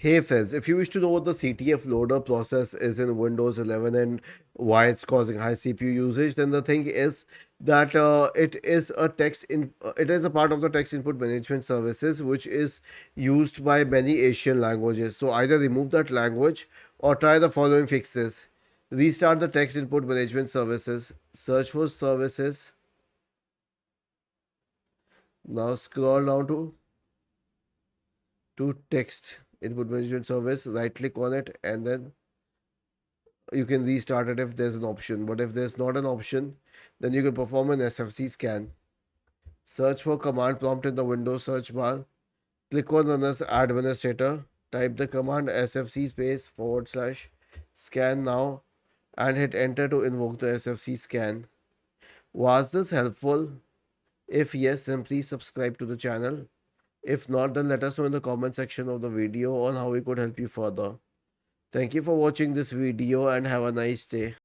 Hey friends, if you wish to know what the CTF loader process is in Windows 11 and why it's causing high CPU usage, then the thing is that it is a part of the text input management services which is used by many Asian languages. So either remove that language or try the following fixes. Restart the text input management services. Search for services. Now scroll down to text input management service. Right click on it and then you can restart it if there's an option. But if there's not an option, then you can perform an SFC scan. Search for command prompt in the Windows search bar. Click on run as administrator. Type the command sfc space forward slash scan now and hit enter to invoke the SFC scan. Was this helpful? If yes, then please subscribe to the channel. If not, then let us know in the comment section of the video on how we could help you further. Thank you for watching this video and have a nice day.